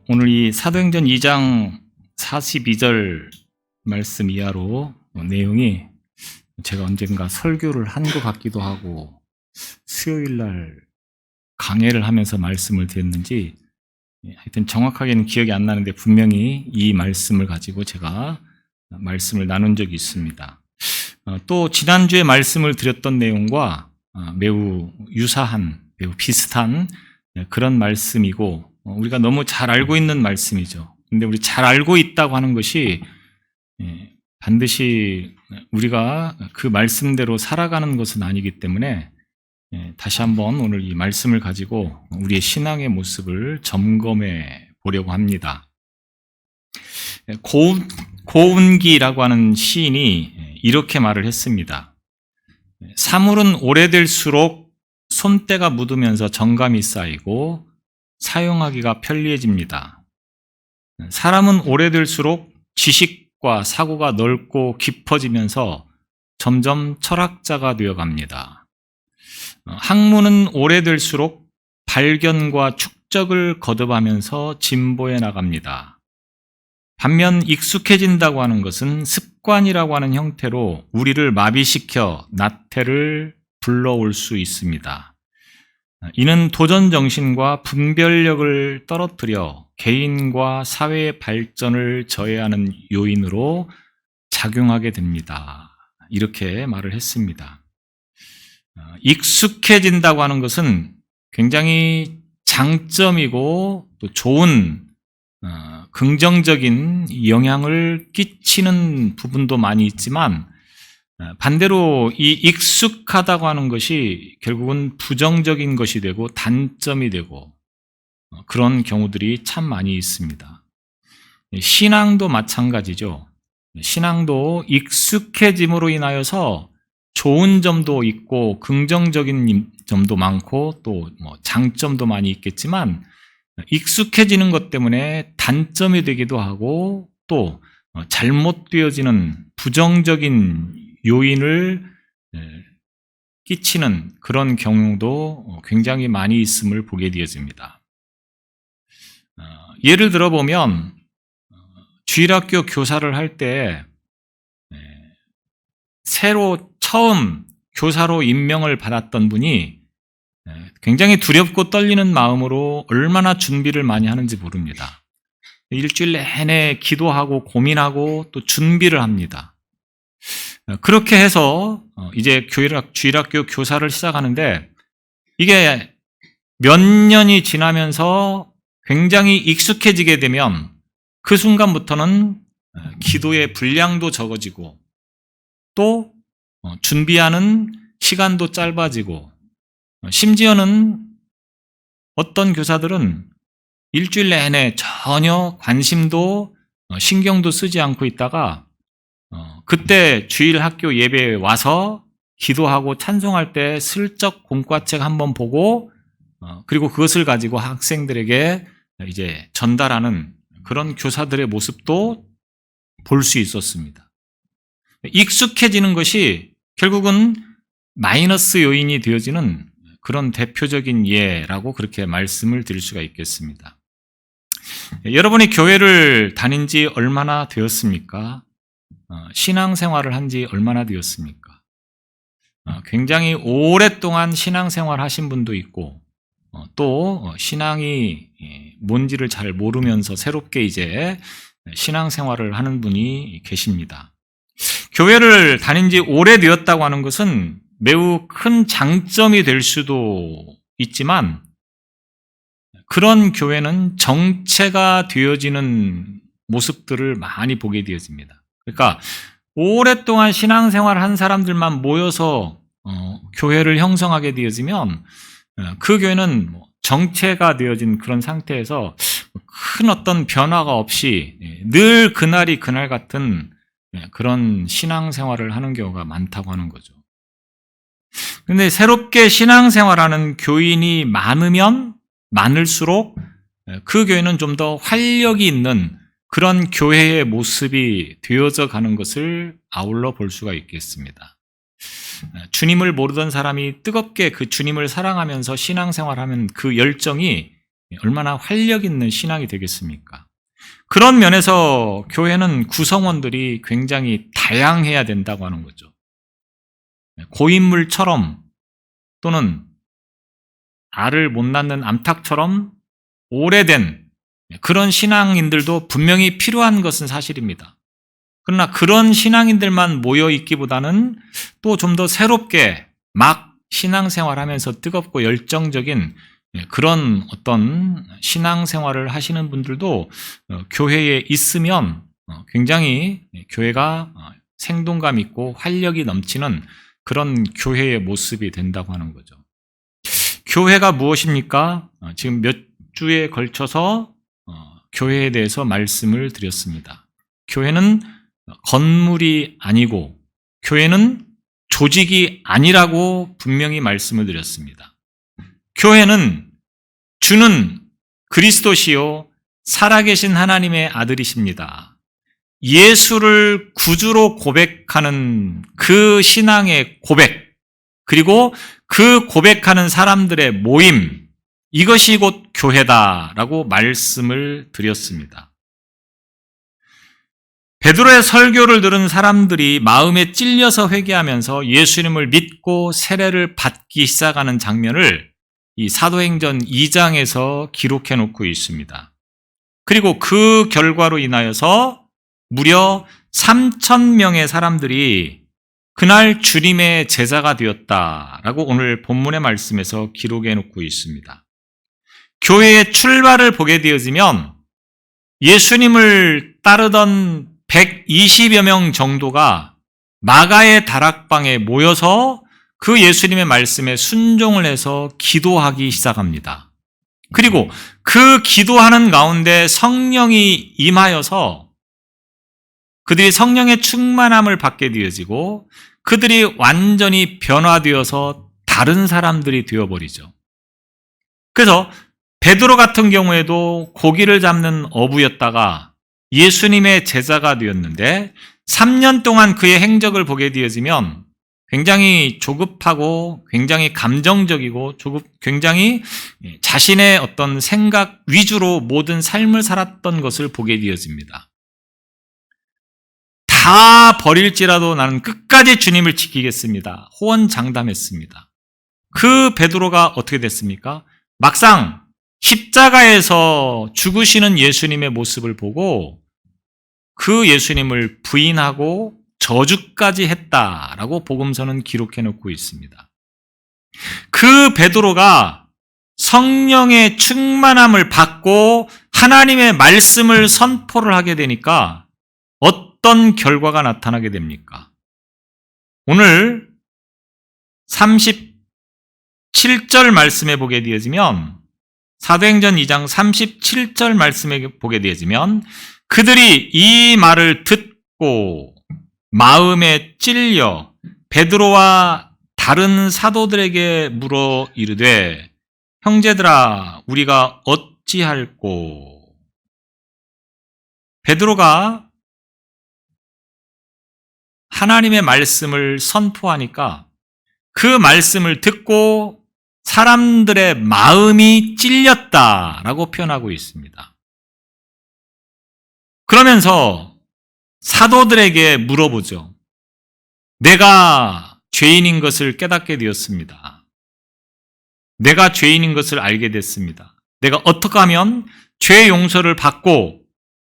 오늘 이 사도행전 2장 42절 말씀 이하로 내용이 제가 언젠가 설교를 한 것 같기도 하고 수요일 날 강해를 하면서 말씀을 드렸는지 하여튼 정확하게는 기억이 안 나는데 분명히 이 말씀을 가지고 제가 말씀을 나눈 적이 있습니다. 또 지난주에 말씀을 드렸던 내용과 매우 유사한, 매우 비슷한 그런 말씀이고 우리가 너무 잘 알고 있는 말씀이죠. 근데 우리 잘 알고 있다고 하는 것이 반드시 우리가 그 말씀대로 살아가는 것은 아니기 때문에 다시 한번 오늘 이 말씀을 가지고 우리의 신앙의 모습을 점검해 보려고 합니다. 고운기라고 하는 시인이 이렇게 말을 했습니다. 사물은 오래될수록 손때가 묻으면서 정감이 쌓이고 사용하기가 편리해집니다. 사람은 오래될수록 지식과 사고가 넓고 깊어지면서 점점 철학자가 되어갑니다. 학문은 오래될수록 발견과 축적을 거듭하면서 진보해 나갑니다. 반면 익숙해진다고 하는 것은 습관이라고 하는 형태로 우리를 마비시켜 나태를 불러올 수 있습니다. 이는 도전 정신과 분별력을 떨어뜨려 개인과 사회의 발전을 저해하는 요인으로 작용하게 됩니다. 이렇게 말을 했습니다. 익숙해진다고 하는 것은 굉장히 장점이고 또 좋은 긍정적인 영향을 끼치는 부분도 많이 있지만 반대로 이 익숙하다고 하는 것이 결국은 부정적인 것이 되고 단점이 되고 그런 경우들이 참 많이 있습니다. 신앙도 마찬가지죠. 신앙도 익숙해짐으로 인하여서 좋은 점도 있고 긍정적인 점도 많고 또 장점도 많이 있겠지만 익숙해지는 것 때문에 단점이 되기도 하고 또 잘못되어지는 부정적인 요인을 끼치는 그런 경우도 굉장히 많이 있음을 보게 되어집니다. 예를 들어보면 주일학교 교사를 할 때 새로 처음 교사로 임명을 받았던 분이 굉장히 두렵고 떨리는 마음으로 얼마나 준비를 많이 하는지 모릅니다. 일주일 내내 기도하고 고민하고 또 준비를 합니다. 그렇게 해서 이제 주일학교 교사를 시작하는데 이게 몇 년이 지나면서 굉장히 익숙해지게 되면 그 순간부터는 기도의 분량도 적어지고 또 준비하는 시간도 짧아지고 심지어는 어떤 교사들은 일주일 내내 전혀 관심도 신경도 쓰지 않고 있다가 그때 주일 학교 예배에 와서 기도하고 찬송할 때 슬쩍 공과책 한번 보고 그리고 그것을 가지고 학생들에게 이제 전달하는 그런 교사들의 모습도 볼 수 있었습니다. 익숙해지는 것이 결국은 마이너스 요인이 되어지는 그런 대표적인 예라고 그렇게 말씀을 드릴 수가 있겠습니다. 여러분이 교회를 다닌 지 얼마나 되었습니까? 신앙생활을 한 지 얼마나 되었습니까? 굉장히 오랫동안 신앙생활 하신 분도 있고 또 신앙이 뭔지를 잘 모르면서 새롭게 이제 신앙생활을 하는 분이 계십니다. 교회를 다닌 지 오래되었다고 하는 것은 매우 큰 장점이 될 수도 있지만 그런 교회는 정체가 되어지는 모습들을 많이 보게 되어집니다. 그러니까 오랫동안 신앙생활을 한 사람들만 모여서 교회를 형성하게 되어지면 그 교회는 정체가 되어진 그런 상태에서 큰 어떤 변화가 없이 늘 그날이 그날 같은 그런 신앙생활을 하는 경우가 많다고 하는 거죠. 그런데 새롭게 신앙생활하는 교인이 많으면 많을수록 그 교회는 좀 더 활력이 있는 그런 교회의 모습이 되어져 가는 것을 아울러 볼 수가 있겠습니다. 주님을 모르던 사람이 뜨겁게 그 주님을 사랑하면서 신앙생활하면 그 열정이 얼마나 활력 있는 신앙이 되겠습니까? 그런 면에서 교회는 구성원들이 굉장히 다양해야 된다고 하는 거죠. 고인물처럼 또는 알을 못 낳는 암탉처럼 오래된 그런 신앙인들도 분명히 필요한 것은 사실입니다. 그러나 그런 신앙인들만 모여 있기보다는 또 좀 더 새롭게 막 신앙생활하면서 뜨겁고 열정적인 그런 어떤 신앙생활을 하시는 분들도 교회에 있으면 굉장히 교회가 생동감 있고 활력이 넘치는 그런 교회의 모습이 된다고 하는 거죠. 교회가 무엇입니까? 지금 몇 주에 걸쳐서 교회에 대해서 말씀을 드렸습니다. 교회는 건물이 아니고 교회는 조직이 아니라고 분명히 말씀을 드렸습니다. 교회는 주는 그리스도시요 살아계신 하나님의 아들이십니다. 예수를 구주로 고백하는 그 신앙의 고백, 그리고 그 고백하는 사람들의 모임, 이것이 곧 교회다라고 말씀을 드렸습니다. 베드로의 설교를 들은 사람들이 마음에 찔려서 회개하면서 예수님을 믿고 세례를 받기 시작하는 장면을 이 사도행전 2장에서 기록해 놓고 있습니다. 그리고 그 결과로 인하여서 무려 3,000명의 사람들이 그날 주님의 제자가 되었다라고 오늘 본문의 말씀에서 기록해 놓고 있습니다. 교회의 출발을 보게 되어지면 예수님을 따르던 120여 명 정도가 마가의 다락방에 모여서 그 예수님의 말씀에 순종을 해서 기도하기 시작합니다. 그리고 그 기도하는 가운데 성령이 임하여서 그들이 성령의 충만함을 받게 되어지고 그들이 완전히 변화되어서 다른 사람들이 되어버리죠. 그래서 베드로 같은 경우에도 고기를 잡는 어부였다가 예수님의 제자가 되었는데 3년 동안 그의 행적을 보게 되어지면 굉장히 조급하고 굉장히 감정적이고 굉장히 자신의 어떤 생각 위주로 모든 삶을 살았던 것을 보게 되어집니다. 다 버릴지라도 나는 끝까지 주님을 지키겠습니다. 호언장담했습니다. 그 베드로가 어떻게 됐습니까? 막상 십자가에서 죽으시는 예수님의 모습을 보고 그 예수님을 부인하고 저주까지 했다라고 복음서는 기록해 놓고 있습니다. 그 베드로가 성령의 충만함을 받고 하나님의 말씀을 선포를 하게 되니까 어떤 결과가 나타나게 됩니까? 오늘 37절 말씀에 보게 되어지면 사도행전 2장 37절 말씀에 보게 되어지면 그들이 이 말을 듣고 마음에 찔려 베드로와 다른 사도들에게 물어 이르되 형제들아 우리가 어찌할꼬. 베드로가 하나님의 말씀을 선포하니까 그 말씀을 듣고 사람들의 마음이 찔렸다라고 표현하고 있습니다. 그러면서 사도들에게 물어보죠. 내가 죄인인 것을 깨닫게 되었습니다. 내가 죄인인 것을 알게 됐습니다. 내가 어떻게 하면 죄 용서를 받고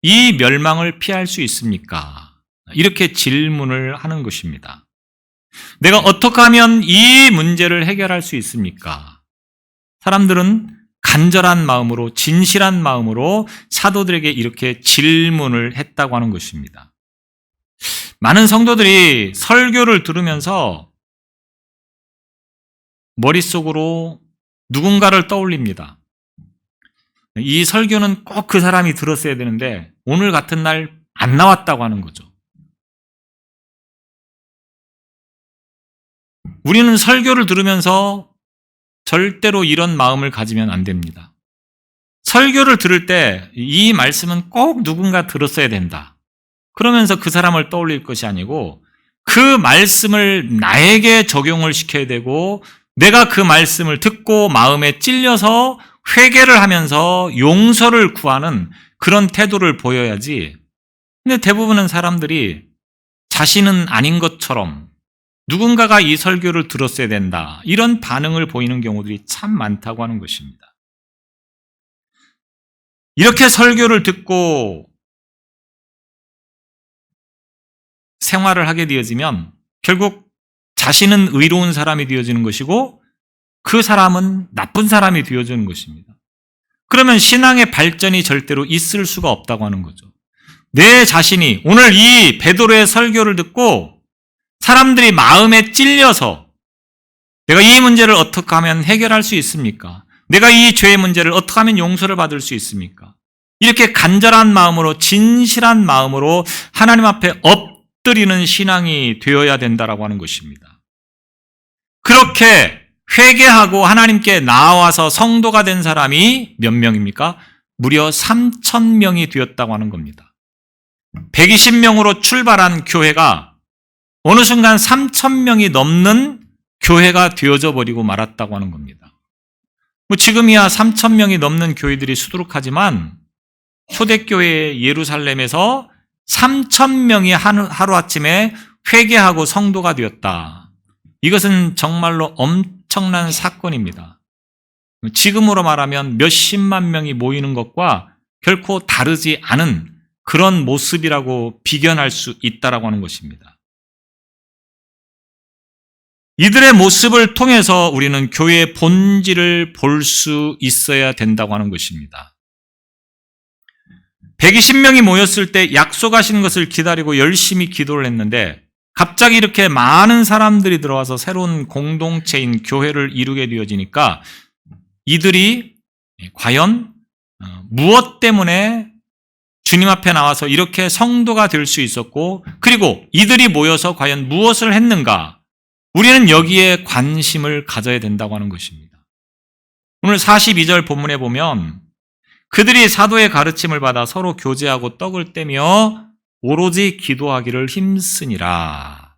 이 멸망을 피할 수 있습니까? 이렇게 질문을 하는 것입니다. 내가 어떻게 하면 이 문제를 해결할 수 있습니까? 사람들은 간절한 마음으로 진실한 마음으로 사도들에게 이렇게 질문을 했다고 하는 것입니다. 많은 성도들이 설교를 들으면서 머릿속으로 누군가를 떠올립니다. 이 설교는 꼭 그 사람이 들었어야 되는데 오늘 같은 날 안 나왔다고 하는 거죠. 우리는 설교를 들으면서 절대로 이런 마음을 가지면 안 됩니다. 설교를 들을 때 이 말씀은 꼭 누군가 들었어야 된다. 그러면서 그 사람을 떠올릴 것이 아니고 그 말씀을 나에게 적용을 시켜야 되고 내가 그 말씀을 듣고 마음에 찔려서 회개를 하면서 용서를 구하는 그런 태도를 보여야지. 근데 대부분은 사람들이 자신은 아닌 것처럼 누군가가 이 설교를 들었어야 된다, 이런 반응을 보이는 경우들이 참 많다고 하는 것입니다. 이렇게 설교를 듣고 생활을 하게 되어지면 결국 자신은 의로운 사람이 되어지는 것이고 그 사람은 나쁜 사람이 되어지는 것입니다. 그러면 신앙의 발전이 절대로 있을 수가 없다고 하는 거죠. 내 자신이 오늘 이 베드로의 설교를 듣고 사람들이 마음에 찔려서 내가 이 문제를 어떻게 하면 해결할 수 있습니까? 내가 이 죄의 문제를 어떻게 하면 용서를 받을 수 있습니까? 이렇게 간절한 마음으로, 진실한 마음으로 하나님 앞에 엎드리는 신앙이 되어야 된다라고 하는 것입니다. 그렇게 회개하고 하나님께 나와서 성도가 된 사람이 몇 명입니까? 무려 3,000명이 되었다고 하는 겁니다. 120명으로 출발한 교회가 어느 순간 3,000명이 넘는 교회가 되어져 버리고 말았다고 하는 겁니다. 지금이야 3,000명이 넘는 교회들이 수두룩하지만 초대교회 예루살렘에서 3,000명이 하루아침에 회개하고 성도가 되었다. 이것은 정말로 엄청난 사건입니다. 지금으로 말하면 몇십만 명이 모이는 것과 결코 다르지 않은 그런 모습이라고 비견할 수 있다라고 하는 것입니다. 이들의 모습을 통해서 우리는 교회의 본질을 볼 수 있어야 된다고 하는 것입니다. 120명이 모였을 때 약속하신 것을 기다리고 열심히 기도를 했는데 갑자기 이렇게 많은 사람들이 들어와서 새로운 공동체인 교회를 이루게 되어지니까 이들이 과연 무엇 때문에 주님 앞에 나와서 이렇게 성도가 될 수 있었고, 그리고 이들이 모여서 과연 무엇을 했는가? 우리는 여기에 관심을 가져야 된다고 하는 것입니다. 오늘 42절 본문에 보면 그들이 사도의 가르침을 받아 서로 교제하고 떡을 떼며 오로지 기도하기를 힘쓰니라.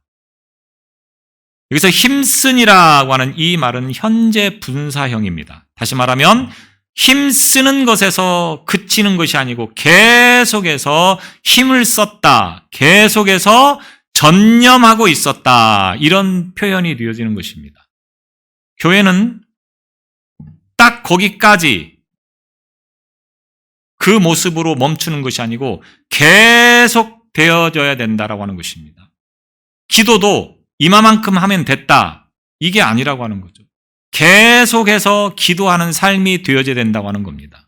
여기서 힘쓰니라고 하는 이 말은 현재 분사형입니다. 다시 말하면 힘쓰는 것에서 그치는 것이 아니고 계속해서 힘을 썼다, 계속해서 전념하고 있었다, 이런 표현이 되어지는 것입니다. 교회는 딱 거기까지 그 모습으로 멈추는 것이 아니고 계속 되어져야 된다라고 하는 것입니다. 기도도 이마만큼 하면 됐다, 이게 아니라고 하는 거죠. 계속해서 기도하는 삶이 되어져야 된다고 하는 겁니다.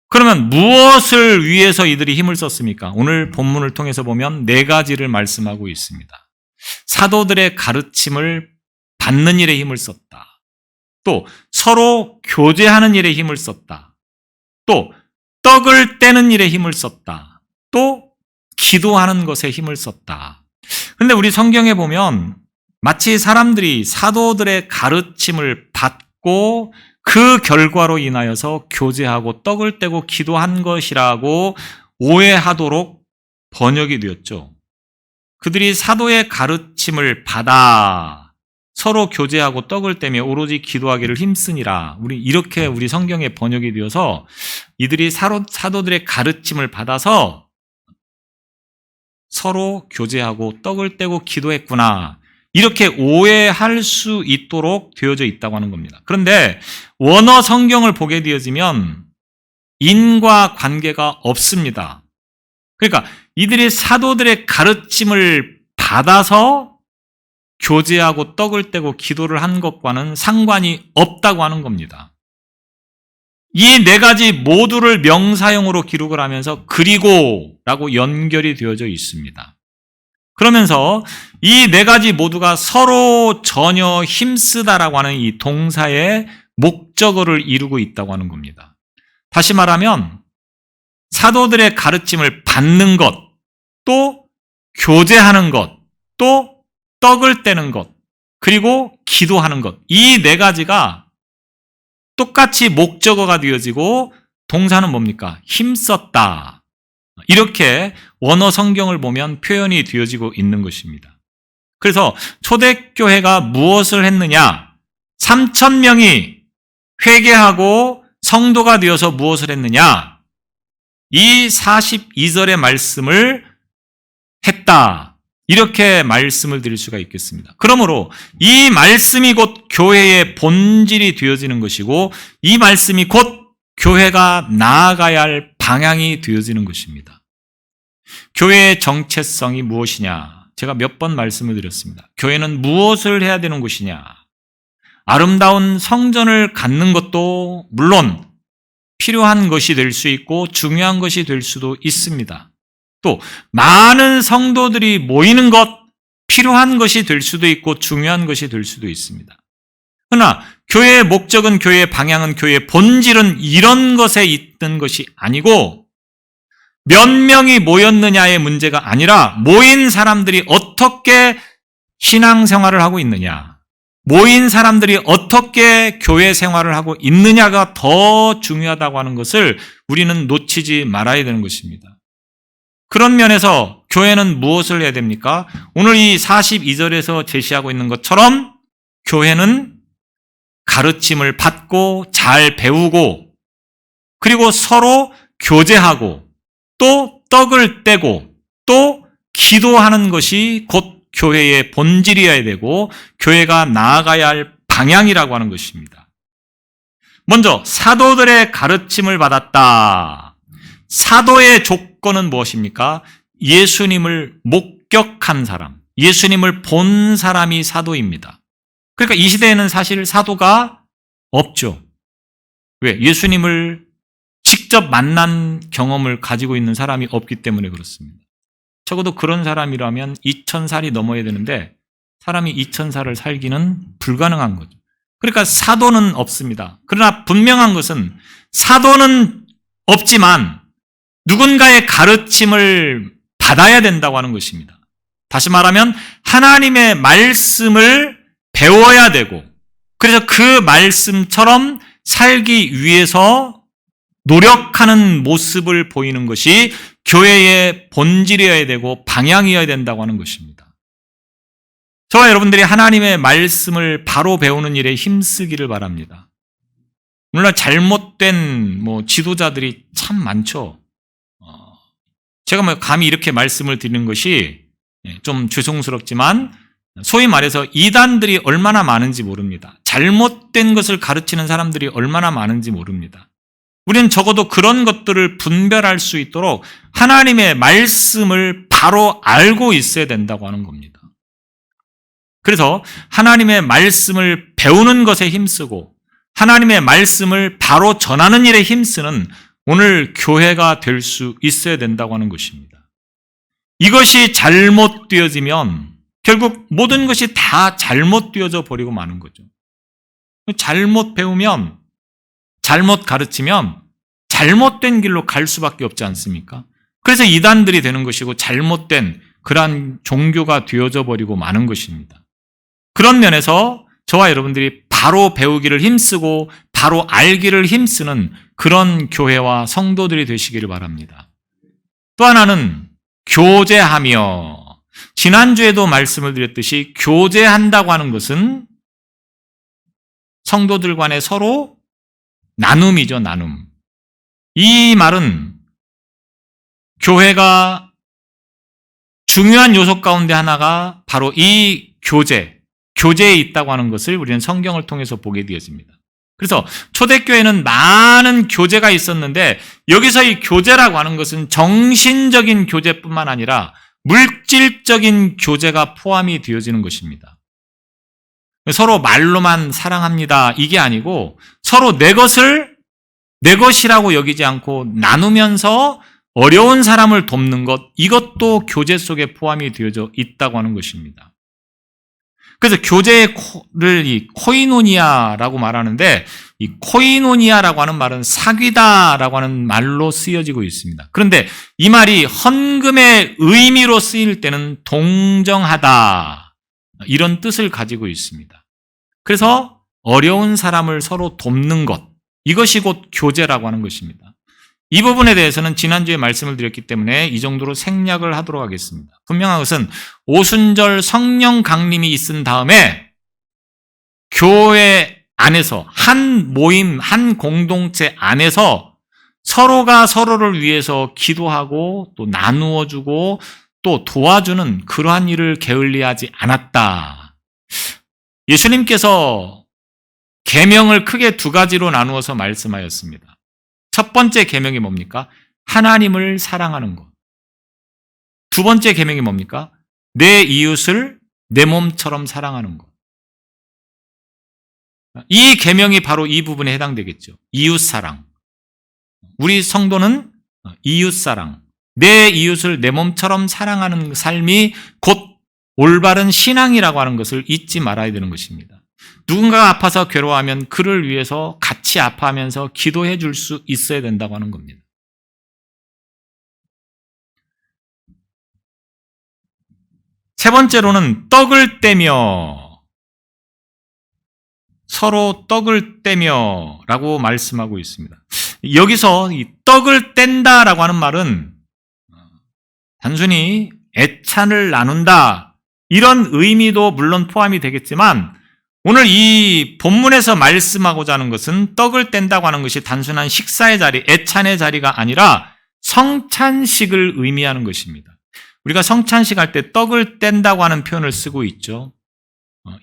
그러면 무엇을 위해서 이들이 힘을 썼습니까? 오늘 본문을 통해서 보면 4가지를 말씀하고 있습니다. 사도들의 가르침을 받는 일에 힘을 썼다. 또 서로 교제하는 일에 힘을 썼다. 또 떡을 떼는 일에 힘을 썼다. 또 기도하는 것에 힘을 썼다. 그런데 우리 성경에 보면 마치 사람들이 사도들의 가르침을 받고 그 결과로 인하여서 교제하고 떡을 떼고 기도한 것이라고 오해하도록 번역이 되었죠. 그들이 사도의 가르침을 받아 서로 교제하고 떡을 떼며 오로지 기도하기를 힘쓰니라. 이렇게 우리 성경에 번역이 되어서 이들이 사도들의 가르침을 받아서 서로 교제하고 떡을 떼고 기도했구나, 이렇게 오해할 수 있도록 되어져 있다고 하는 겁니다. 그런데 원어 성경을 보게 되어지면 인과 관계가 없습니다. 그러니까 이들이 사도들의 가르침을 받아서 교제하고 떡을 떼고 기도를 한 것과는 상관이 없다고 하는 겁니다. 이 4가지 모두를 명사형으로 기록을 하면서 그리고 라고 연결이 되어져 있습니다. 그러면서 이 4가지 모두가 서로 전혀 힘쓰다라고 하는 이 동사의 목적어를 이루고 있다고 하는 겁니다. 다시 말하면 사도들의 가르침을 받는 것, 또 교제하는 것, 또 떡을 떼는 것, 그리고 기도하는 것, 이 4가지가 똑같이 목적어가 되어지고 동사는 뭡니까? 힘썼다. 이렇게 원어 성경을 보면 표현이 되어지고 있는 것입니다. 그래서 초대교회가 무엇을 했느냐? 3,000명이 회개하고 성도가 되어서 무엇을 했느냐? 이 42절의 말씀을 했다. 이렇게 말씀을 드릴 수가 있겠습니다. 그러므로 이 말씀이 곧 교회의 본질이 되어지는 것이고 이 말씀이 곧 교회가 나아가야 할 방향이 되어지는 것입니다. 교회의 정체성이 무엇이냐? 제가 몇 번 말씀을 드렸습니다. 교회는 무엇을 해야 되는 곳이냐? 아름다운 성전을 갖는 것도 물론 필요한 것이 될 수 있고 중요한 것이 될 수도 있습니다. 또 많은 성도들이 모이는 것, 필요한 것이 될 수도 있고 중요한 것이 될 수도 있습니다. 그러나 교회의 목적은, 교회의 방향은, 교회의 본질은 이런 것에 있던 것이 아니고 몇 명이 모였느냐의 문제가 아니라 모인 사람들이 어떻게 신앙생활을 하고 있느냐, 모인 사람들이 어떻게 교회 생활을 하고 있느냐가 더 중요하다고 하는 것을 우리는 놓치지 말아야 되는 것입니다. 그런 면에서 교회는 무엇을 해야 됩니까? 오늘 이 42절에서 제시하고 있는 것처럼 교회는 가르침을 받고 잘 배우고 그리고 서로 교제하고 또 떡을 떼고 또 기도하는 것이 곧 교회의 본질이어야 되고 교회가 나아가야 할 방향이라고 하는 것입니다. 먼저 사도들의 가르침을 받았다. 사도의 조건은 무엇입니까? 예수님을 목격한 사람, 예수님을 본 사람이 사도입니다. 그러니까 이 시대에는 사실 사도가 없죠. 왜? 예수님을 직접 만난 경험을 가지고 있는 사람이 없기 때문에 그렇습니다. 적어도 그런 사람이라면 2000살이 넘어야 되는데 사람이 2000살을 살기는 불가능한 거죠. 그러니까 사도는 없습니다. 그러나 분명한 것은 사도는 없지만 누군가의 가르침을 받아야 된다고 하는 것입니다. 다시 말하면 하나님의 말씀을 배워야 되고 그래서 그 말씀처럼 살기 위해서 노력하는 모습을 보이는 것이 교회의 본질이어야 되고 방향이어야 된다고 하는 것입니다. 저와 여러분들이 하나님의 말씀을 바로 배우는 일에 힘쓰기를 바랍니다. 물론 잘못된 지도자들이 참 많죠. 제가 감히 이렇게 말씀을 드리는 것이 좀 죄송스럽지만 소위 말해서 이단들이 얼마나 많은지 모릅니다. 잘못된 것을 가르치는 사람들이 얼마나 많은지 모릅니다. 우리는 적어도 그런 것들을 분별할 수 있도록 하나님의 말씀을 바로 알고 있어야 된다고 하는 겁니다. 그래서 하나님의 말씀을 배우는 것에 힘쓰고 하나님의 말씀을 바로 전하는 일에 힘쓰는 오늘 교회가 될 수 있어야 된다고 하는 것입니다. 이것이 잘못되어지면 결국 모든 것이 다 잘못되어져 버리고 마는 거죠. 잘못 배우면, 잘못 가르치면 잘못된 길로 갈 수밖에 없지 않습니까? 그래서 이단들이 되는 것이고 잘못된 그러한 종교가 되어져 버리고 마는 것입니다. 그런 면에서 저와 여러분들이 바로 배우기를 힘쓰고 바로 알기를 힘쓰는 그런 교회와 성도들이 되시기를 바랍니다. 또 하나는 교제하며, 지난주에도 말씀을 드렸듯이 교제한다고 하는 것은 성도들 간에 서로 나눔이죠, 나눔. 이 말은 교회가 중요한 요소 가운데 하나가 바로 이 교제에 있다고 하는 것을 우리는 성경을 통해서 보게 되어집니다. 그래서 초대교회는 많은 교제가 있었는데 여기서 이 교제라고 하는 것은 정신적인 교제뿐만 아니라 물질적인 교제가 포함이 되어지는 것입니다. 서로 말로만 사랑합니다 이게 아니고 서로 내 것을 내 것이라고 여기지 않고 나누면서 어려운 사람을 돕는 것, 이것도 교제 속에 포함이 되어져 있다고 하는 것입니다. 그래서 교제를 이 코이노니아라고 말하는데 이 코이노니아라고 하는 말은 사귀다라고 하는 말로 쓰여지고 있습니다. 그런데 이 말이 헌금의 의미로 쓰일 때는 동정하다 이런 뜻을 가지고 있습니다. 그래서 어려운 사람을 서로 돕는 것, 이것이 곧 교제라고 하는 것입니다. 이 부분에 대해서는 지난주에 말씀을 드렸기 때문에 이 정도로 생략을 하도록 하겠습니다. 분명한 것은 오순절 성령 강림이 있은 다음에 교회 안에서, 한 모임, 한 공동체 안에서 서로가 서로를 위해서 기도하고 또 나누어주고 또 도와주는 그러한 일을 게을리하지 않았다. 예수님께서 계명을 크게 두 가지로 나누어서 말씀하였습니다. 첫 번째 계명이 뭡니까? 하나님을 사랑하는 것. 두 번째 계명이 뭡니까? 내 이웃을 내 몸처럼 사랑하는 것. 이 계명이 바로 이 부분에 해당되겠죠. 이웃 사랑. 우리 성도는 이웃 사랑. 내 이웃을 내 몸처럼 사랑하는 삶이 곧 올바른 신앙이라고 하는 것을 잊지 말아야 되는 것입니다. 누군가가 아파서 괴로워하면 그를 위해서 같이 아파하면서 기도해 줄 수 있어야 된다고 하는 겁니다. 세 번째로는 떡을 떼며, 서로 떡을 떼며 라고 말씀하고 있습니다. 여기서 이 떡을 뗀다라고 하는 말은 단순히 애찬을 나눈다 이런 의미도 물론 포함이 되겠지만 오늘 이 본문에서 말씀하고자 하는 것은 떡을 뗀다고 하는 것이 단순한 식사의 자리, 애찬의 자리가 아니라 성찬식을 의미하는 것입니다. 우리가 성찬식 할 때 떡을 뗀다고 하는 표현을 쓰고 있죠.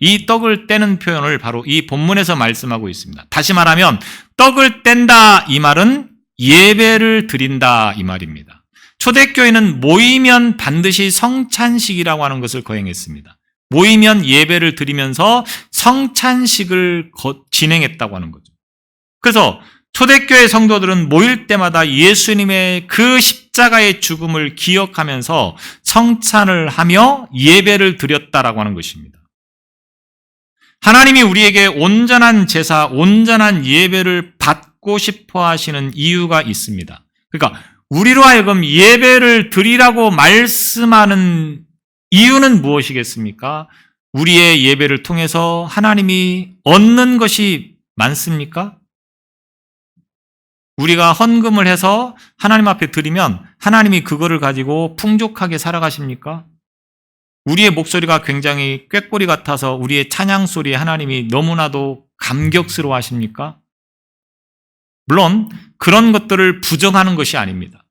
이 떡을 떼는 표현을 바로 이 본문에서 말씀하고 있습니다. 다시 말하면 떡을 뗀다 이 말은 예배를 드린다 이 말입니다. 초대교회는 모이면 반드시 성찬식이라고 하는 것을 거행했습니다. 모이면 예배를 드리면서 성찬식을 진행했다고 하는 거죠. 그래서 초대교회 성도들은 모일 때마다 예수님의 그 십자가의 죽음을 기억하면서 성찬을 하며 예배를 드렸다라고 하는 것입니다. 하나님이 우리에게 온전한 제사, 온전한 예배를 받고 싶어 하시는 이유가 있습니다. 그러니까 우리로 하여금 예배를 드리라고 말씀하는 이유는 무엇이겠습니까? 우리의 예배를 통해서 하나님이 얻는 것이 많습니까? 우리가 헌금을 해서 하나님 앞에 드리면 하나님이 그거를 가지고 풍족하게 살아가십니까? 우리의 목소리가 굉장히 꾀꼬리 같아서 우리의 찬양 소리에 하나님이 너무나도 감격스러워 하십니까? 물론 그런 것들을 부정하는 것이 아닙니다.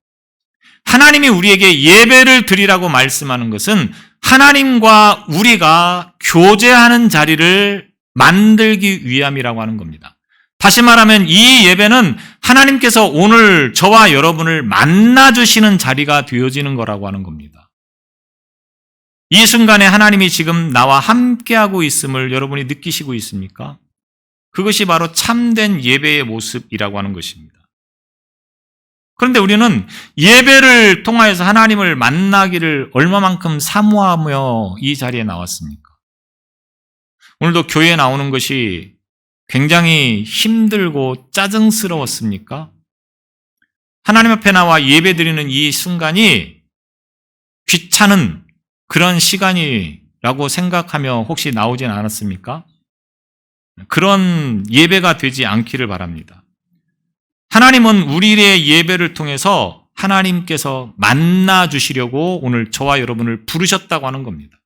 하나님이 우리에게 예배를 드리라고 말씀하는 것은 하나님과 우리가 교제하는 자리를 만들기 위함이라고 하는 겁니다. 다시 말하면 이 예배는 하나님께서 오늘 저와 여러분을 만나주시는 자리가 되어지는 거라고 하는 겁니다. 이 순간에 하나님이 지금 나와 함께하고 있음을 여러분이 느끼시고 있습니까? 그것이 바로 참된 예배의 모습이라고 하는 것입니다. 그런데 우리는 예배를 통하여서 하나님을 만나기를 얼마만큼 사모하며 이 자리에 나왔습니까? 오늘도 교회에 나오는 것이 굉장히 힘들고 짜증스러웠습니까? 하나님 앞에 나와 예배 드리는 이 순간이 귀찮은 그런 시간이라고 생각하며 혹시 나오진 않았습니까? 그런 예배가 되지 않기를 바랍니다. 하나님은 우리의 예배를 통해서 하나님께서 만나 주시려고 오늘 저와 여러분을 부르셨다고 하는 겁니다.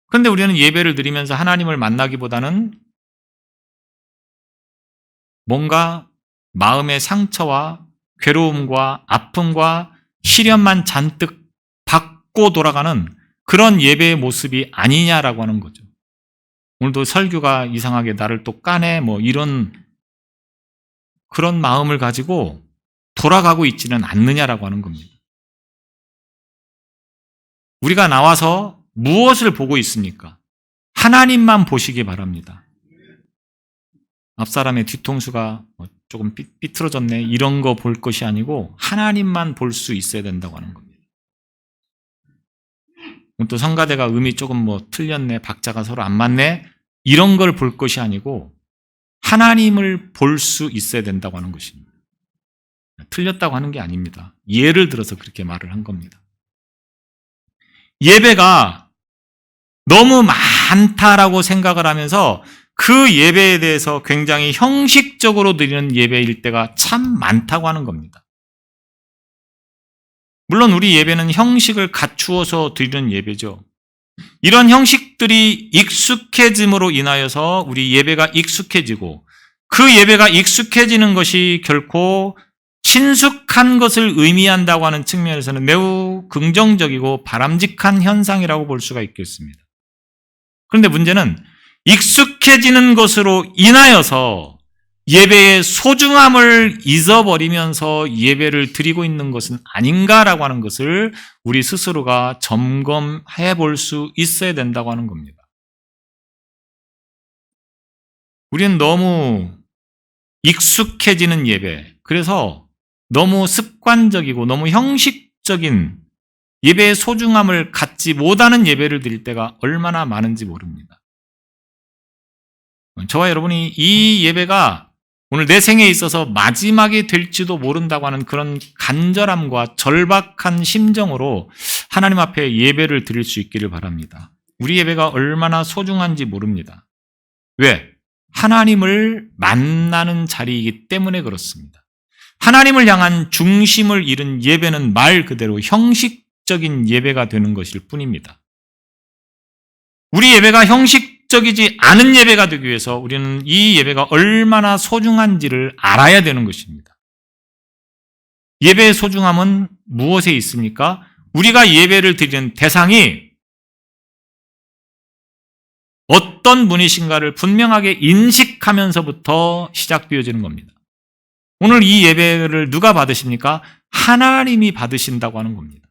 그런데 우리는 예배를 드리면서 하나님을 만나기보다는 뭔가 마음의 상처와 괴로움과 아픔과 시련만 잔뜩 받고 돌아가는 그런 예배의 모습이 아니냐라고 하는 거죠. 오늘도 설교가 이상하게 나를 또 까네 이런 그런 마음을 가지고 돌아가고 있지는 않느냐라고 하는 겁니다. 우리가 나와서 무엇을 보고 있습니까? 하나님만 보시기 바랍니다. 앞사람의 뒤통수가 조금 삐뚤어졌네 이런 거 볼 것이 아니고 하나님만 볼 수 있어야 된다고 하는 겁니다. 또 성가대가 음이 조금 틀렸네, 박자가 서로 안 맞네 이런 걸 볼 것이 아니고 하나님을 볼 수 있어야 된다고 하는 것입니다. 틀렸다고 하는 게 아닙니다. 예를 들어서 그렇게 말을 한 겁니다. 예배가 너무 많다라고 생각을 하면서 그 예배에 대해서 굉장히 형식적으로 드리는 예배일 때가 참 많다고 하는 겁니다. 물론 우리 예배는 형식을 갖추어서 드리는 예배죠. 이런 형식들이 익숙해짐으로 인하여서 우리 예배가 익숙해지고 그 예배가 익숙해지는 것이 결코 친숙한 것을 의미한다고 하는 측면에서는 매우 긍정적이고 바람직한 현상이라고 볼 수가 있겠습니다. 그런데 문제는 익숙해지는 것으로 인하여서 예배의 소중함을 잊어버리면서 예배를 드리고 있는 것은 아닌가라고 하는 것을 우리 스스로가 점검해 볼 수 있어야 된다고 하는 겁니다. 우리는 너무 익숙해지는 예배, 그래서 너무 습관적이고 너무 형식적인 예배의 소중함을 갖지 못하는 예배를 드릴 때가 얼마나 많은지 모릅니다. 저와 여러분이 이 예배가 오늘 내 생에 있어서 마지막이 될지도 모른다고 하는 그런 간절함과 절박한 심정으로 하나님 앞에 예배를 드릴 수 있기를 바랍니다. 우리 예배가 얼마나 소중한지 모릅니다. 왜? 하나님을 만나는 자리이기 때문에 그렇습니다. 하나님을 향한 중심을 잃은 예배는 말 그대로 형식적인 예배가 되는 것일 뿐입니다. 우리 예배가 형식적이지 않은 예배가 되기 위해서 우리는 이 예배가 얼마나 소중한지를 알아야 되는 것입니다. 예배의 소중함은 무엇에 있습니까? 우리가 예배를 드리는 대상이 어떤 분이신가를 분명하게 인식하면서부터 시작되어지는 겁니다. 오늘 이 예배를 누가 받으십니까? 하나님이 받으신다고 하는 겁니다.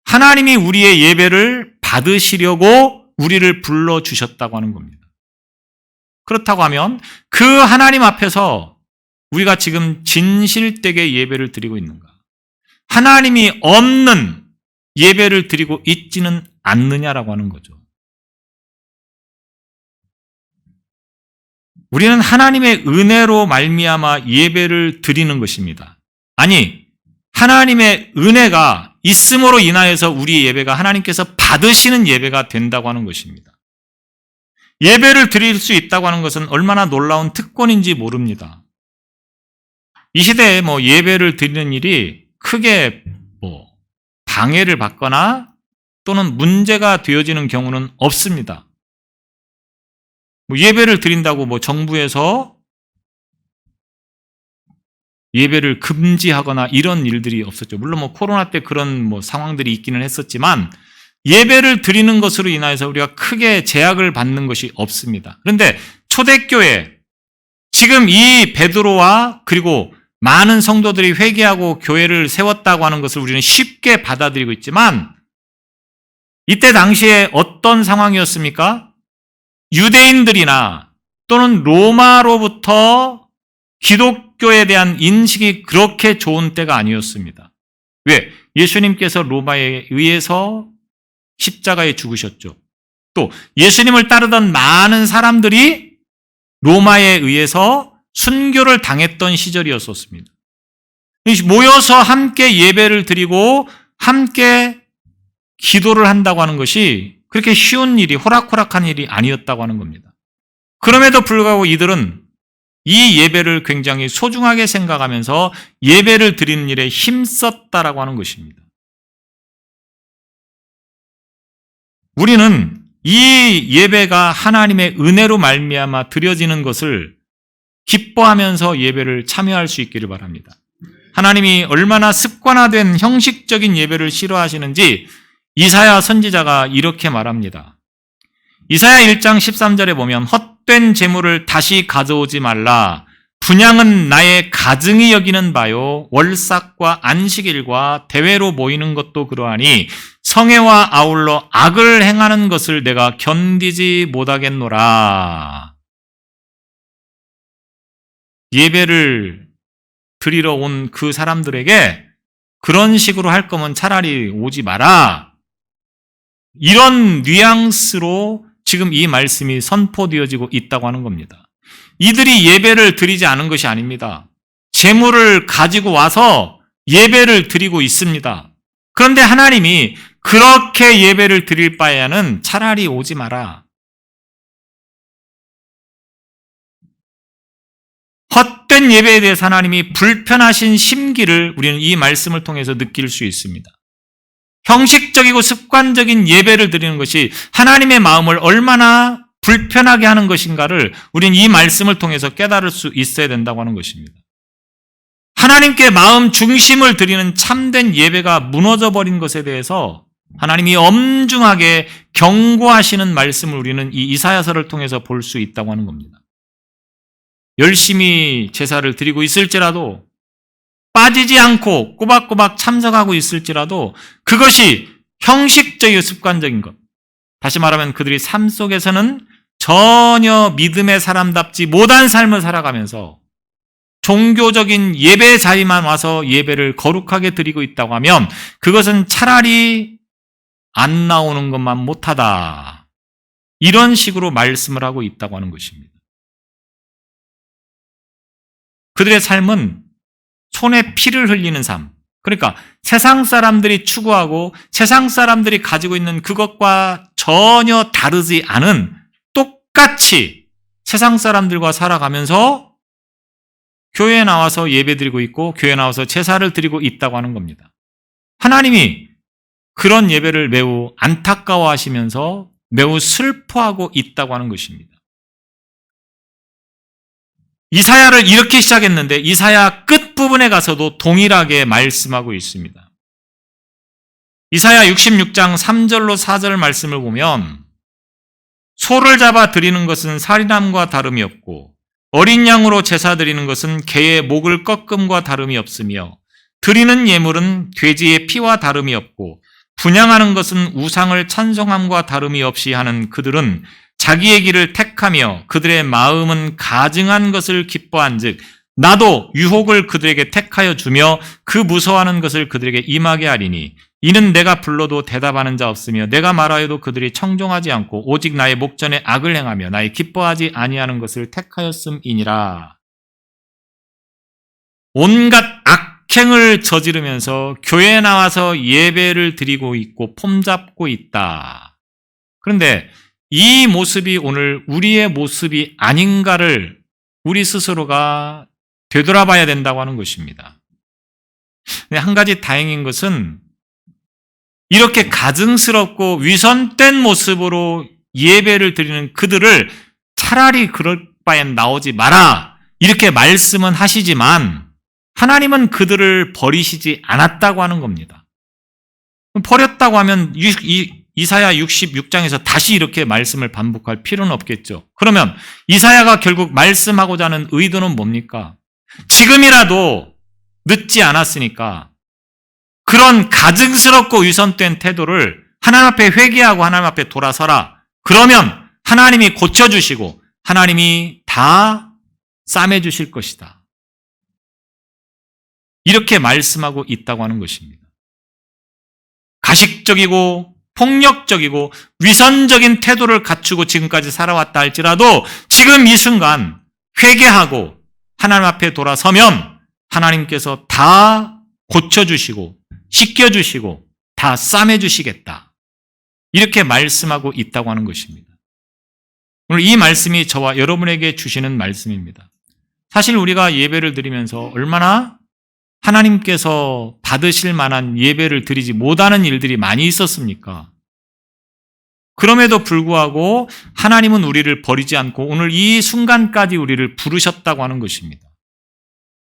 하나님이 우리의 예배를 받으시려고 우리를 불러주셨다고 하는 겁니다. 그렇다고 하면 그 하나님 앞에서 우리가 지금 진실되게 예배를 드리고 있는가? 하나님이 없는 예배를 드리고 있지는 않느냐라고 하는 거죠. 우리는 하나님의 은혜로 말미암아 예배를 드리는 것입니다. 아니, 하나님의 은혜가 있음으로 인하여서 우리 예배가 하나님께서 받으시는 예배가 된다고 하는 것입니다. 예배를 드릴 수 있다고 하는 것은 얼마나 놀라운 특권인지 모릅니다. 이 시대에 예배를 드리는 일이 크게 방해를 받거나 또는 문제가 되어지는 경우는 없습니다. 예배를 드린다고 정부에서 예배를 금지하거나 이런 일들이 없었죠. 물론 코로나 때 그런 상황들이 있기는 했었지만 예배를 드리는 것으로 인하여서 우리가 크게 제약을 받는 것이 없습니다. 그런데 초대교회, 지금 이 베드로와 그리고 많은 성도들이 회개하고 교회를 세웠다고 하는 것을 우리는 쉽게 받아들이고 있지만 이때 당시에 어떤 상황이었습니까? 유대인들이나 또는 로마로부터 기독교에 대한 인식이 그렇게 좋은 때가 아니었습니다. 왜? 예수님께서 로마에 의해서 십자가에 죽으셨죠. 또 예수님을 따르던 많은 사람들이 로마에 의해서 순교를 당했던 시절이었었습니다. 모여서 함께 예배를 드리고 함께 기도를 한다고 하는 것이 그렇게 쉬운 일이, 호락호락한 일이 아니었다고 하는 겁니다. 그럼에도 불구하고 이들은 이 예배를 굉장히 소중하게 생각하면서 예배를 드리는 일에 힘썼다라고 하는 것입니다. 우리는 이 예배가 하나님의 은혜로 말미암아 드려지는 것을 기뻐하면서 예배를 참여할 수 있기를 바랍니다. 하나님이 얼마나 습관화된 형식적인 예배를 싫어하시는지 이사야 선지자가 이렇게 말합니다. 이사야 1장 13절에 보면 헛된 재물을 다시 가져오지 말라. 분향은 나의 가증히 여기는 바요. 월삭과 안식일과 대회로 모이는 것도 그러하니 성회와 아울러 악을 행하는 것을 내가 견디지 못하겠노라. 예배를 드리러 온 그 사람들에게 그런 식으로 할 거면 차라리 오지 마라. 이런 뉘앙스로 지금 이 말씀이 선포되어지고 있다고 하는 겁니다. 이들이 예배를 드리지 않은 것이 아닙니다. 재물을 가지고 와서 예배를 드리고 있습니다. 그런데 하나님이 그렇게 예배를 드릴 바에는 차라리 오지 마라. 헛된 예배에 대해서 하나님이 불편하신 심기를 우리는 이 말씀을 통해서 느낄 수 있습니다. 형식적이고 습관적인 예배를 드리는 것이 하나님의 마음을 얼마나 불편하게 하는 것인가를 우리는 이 말씀을 통해서 깨달을 수 있어야 된다고 하는 것입니다. 하나님께 마음 중심을 드리는 참된 예배가 무너져 버린 것에 대해서 하나님이 엄중하게 경고하시는 말씀을 우리는 이 이사야서를 통해서 볼 수 있다고 하는 겁니다. 열심히 제사를 드리고 있을지라도, 빠지지 않고 꼬박꼬박 참석하고 있을지라도 그것이 형식적이고 습관적인 것, 다시 말하면 그들이 삶 속에서는 전혀 믿음의 사람답지 못한 삶을 살아가면서 종교적인 예배 자리만 와서 예배를 거룩하게 드리고 있다고 하면 그것은 차라리 안 나오는 것만 못하다, 이런 식으로 말씀을 하고 있다고 하는 것입니다. 그들의 삶은 손에 피를 흘리는 삶, 그러니까 세상 사람들이 추구하고 세상 사람들이 가지고 있는 그것과 전혀 다르지 않은, 똑같이 세상 사람들과 살아가면서 교회에 나와서 예배드리고 있고 교회에 나와서 제사를 드리고 있다고 하는 겁니다. 하나님이 그런 예배를 매우 안타까워하시면서 매우 슬퍼하고 있다고 하는 것입니다. 이사야를 이렇게 시작했는데 이사야 끝부분에 가서도 동일하게 말씀하고 있습니다. 이사야 66장 3절로 4절 말씀을 보면, 소를 잡아 드리는 것은 살인함과 다름이 없고 어린 양으로 제사 드리는 것은 개의 목을 꺾음과 다름이 없으며 드리는 예물은 돼지의 피와 다름이 없고 분향하는 것은 우상을 찬송함과 다름이 없이 하는 그들은 자기의 길을 택하며 그들의 마음은 가증한 것을 기뻐한즉 나도 유혹을 그들에게 택하여 주며 그 무서워하는 것을 그들에게 임하게 하리니 이는 내가 불러도 대답하는 자 없으며 내가 말하여도 그들이 청종하지 않고 오직 나의 목전에 악을 행하며 나의 기뻐하지 아니하는 것을 택하였음이니라. 온갖 악행을 저지르면서 교회에 나와서 예배를 드리고 있고 폼잡고 있다. 그런데 이 모습이 오늘 우리의 모습이 아닌가를 우리 스스로가 되돌아봐야 된다고 하는 것입니다. 한 가지 다행인 것은 이렇게 가증스럽고 위선된 모습으로 예배를 드리는 그들을 차라리 그럴 바엔 나오지 마라, 이렇게 말씀은 하시지만 하나님은 그들을 버리시지 않았다고 하는 겁니다. 버렸다고 하면 이사야 66장에서 다시 이렇게 말씀을 반복할 필요는 없겠죠. 그러면 이사야가 결국 말씀하고자 하는 의도는 뭡니까? 지금이라도 늦지 않았으니까 그런 가증스럽고 위선된 태도를 하나님 앞에 회개하고 하나님 앞에 돌아서라. 그러면 하나님이 고쳐주시고 하나님이 다 싸매주실 것이다. 이렇게 말씀하고 있다고 하는 것입니다. 가식적이고 폭력적이고 위선적인 태도를 갖추고 지금까지 살아왔다 할지라도 지금 이 순간 회개하고 하나님 앞에 돌아서면 하나님께서 다 고쳐주시고 씻겨주시고 다 싸매주시겠다. 이렇게 말씀하고 있다고 하는 것입니다. 오늘 이 말씀이 저와 여러분에게 주시는 말씀입니다. 사실 우리가 예배를 드리면서 얼마나 하나님께서 받으실 만한 예배를 드리지 못하는 일들이 많이 있었습니까? 그럼에도 불구하고 하나님은 우리를 버리지 않고 오늘 이 순간까지 우리를 부르셨다고 하는 것입니다.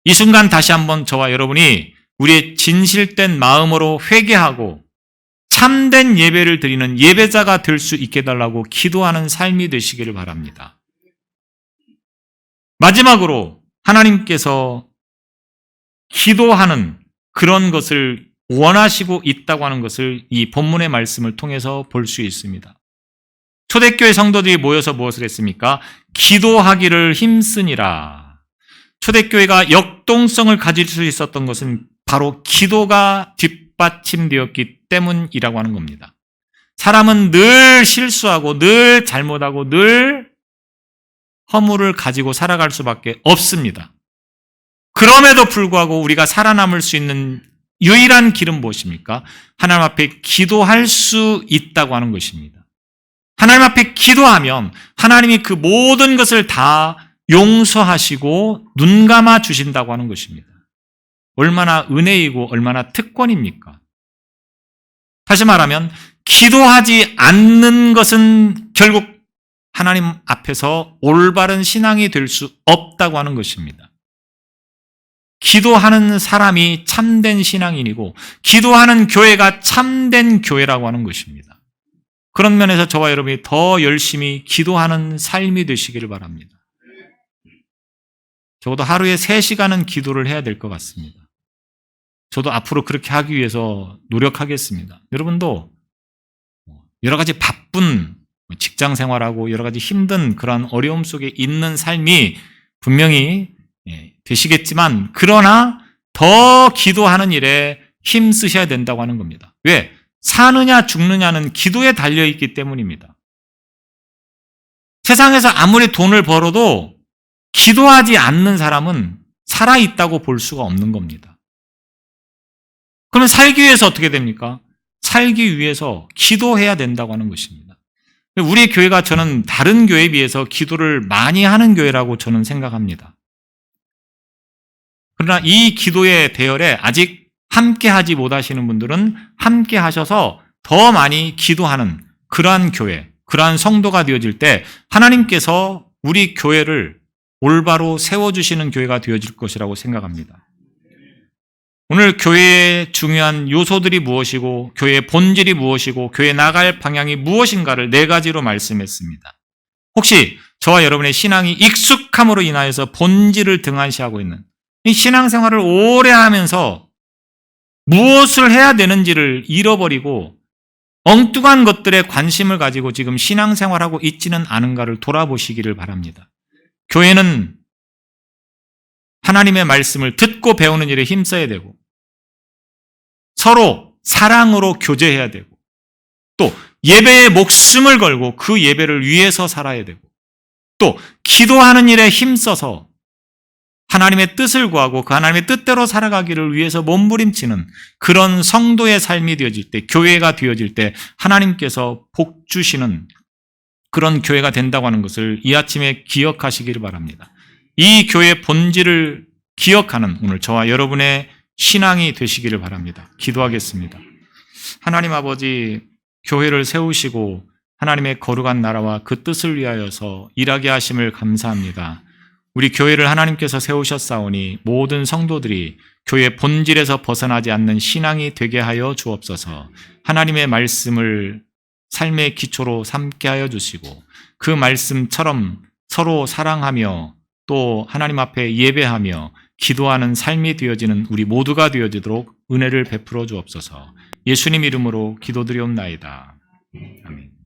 이 순간 다시 한번 저와 여러분이 우리의 진실된 마음으로 회개하고 참된 예배를 드리는 예배자가 될 수 있게 해달라고 기도하는 삶이 되시기를 바랍니다. 마지막으로 하나님께서 기도하는 그런 것을 원하시고 있다고 하는 것을 이 본문의 말씀을 통해서 볼 수 있습니다. 초대교회 성도들이 모여서 무엇을 했습니까? 기도하기를 힘쓰니라. 초대교회가 역동성을 가질 수 있었던 것은 바로 기도가 뒷받침되었기 때문이라고 하는 겁니다. 사람은 늘 실수하고 늘 잘못하고 늘 허물을 가지고 살아갈 수밖에 없습니다. 그럼에도 불구하고 우리가 살아남을 수 있는 유일한 길은 무엇입니까? 하나님 앞에 기도할 수 있다고 하는 것입니다. 하나님 앞에 기도하면 하나님이 그 모든 것을 다 용서하시고 눈 감아 주신다고 하는 것입니다. 얼마나 은혜이고 얼마나 특권입니까? 다시 말하면 기도하지 않는 것은 결국 하나님 앞에서 올바른 신앙이 될 수 없다고 하는 것입니다. 기도하는 사람이 참된 신앙인이고 기도하는 교회가 참된 교회라고 하는 것입니다. 그런 면에서 저와 여러분이 더 열심히 기도하는 삶이 되시기를 바랍니다. 적어도 하루에 3시간은 기도를 해야 될 것 같습니다. 저도 앞으로 그렇게 하기 위해서 노력하겠습니다. 여러분도 여러 가지 바쁜 직장 생활하고 여러 가지 힘든 그런 어려움 속에 있는 삶이 분명히 되시겠지만 그러나 더 기도하는 일에 힘 쓰셔야 된다고 하는 겁니다. 왜? 사느냐 죽느냐는 기도에 달려있기 때문입니다. 세상에서 아무리 돈을 벌어도 기도하지 않는 사람은 살아있다고 볼 수가 없는 겁니다. 그러면 살기 위해서 어떻게 됩니까? 살기 위해서 기도해야 된다고 하는 것입니다. 우리 교회가 저는 다른 교회에 비해서 기도를 많이 하는 교회라고 저는 생각합니다. 그러나 이 기도의 대열에 아직 함께 하지 못하시는 분들은 함께 하셔서 더 많이 기도하는 그러한 교회, 그러한 성도가 되어질 때 하나님께서 우리 교회를 올바로 세워주시는 교회가 되어질 것이라고 생각합니다. 오늘 교회의 중요한 요소들이 무엇이고 교회의 본질이 무엇이고 교회에 나갈 방향이 무엇인가를 4가지로 말씀했습니다. 혹시 저와 여러분의 신앙이 익숙함으로 인하여서 본질을 등한시하고 있는 이 신앙생활을 오래 하면서 무엇을 해야 되는지를 잃어버리고 엉뚱한 것들에 관심을 가지고 지금 신앙생활하고 있지는 않은가를 돌아보시기를 바랍니다. 교회는 하나님의 말씀을 듣고 배우는 일에 힘써야 되고 서로 사랑으로 교제해야 되고 또 예배에 목숨을 걸고 그 예배를 위해서 살아야 되고 또 기도하는 일에 힘써서 하나님의 뜻을 구하고 그 하나님의 뜻대로 살아가기를 위해서 몸부림치는 그런 성도의 삶이 되어질 때, 교회가 되어질 때 하나님께서 복 주시는 그런 교회가 된다고 하는 것을 이 아침에 기억하시기를 바랍니다. 이 교회의 본질을 기억하는 오늘 저와 여러분의 신앙이 되시기를 바랍니다. 기도하겠습니다. 하나님 아버지, 교회를 세우시고 하나님의 거룩한 나라와 그 뜻을 위하여서 일하게 하심을 감사합니다. 우리 교회를 하나님께서 세우셨사오니 모든 성도들이 교회 본질에서 벗어나지 않는 신앙이 되게 하여 주옵소서. 하나님의 말씀을 삶의 기초로 삼게 하여 주시고 그 말씀처럼 서로 사랑하며 또 하나님 앞에 예배하며 기도하는 삶이 되어지는 우리 모두가 되어지도록 은혜를 베풀어 주옵소서. 예수님 이름으로 기도드리옵나이다. 아멘.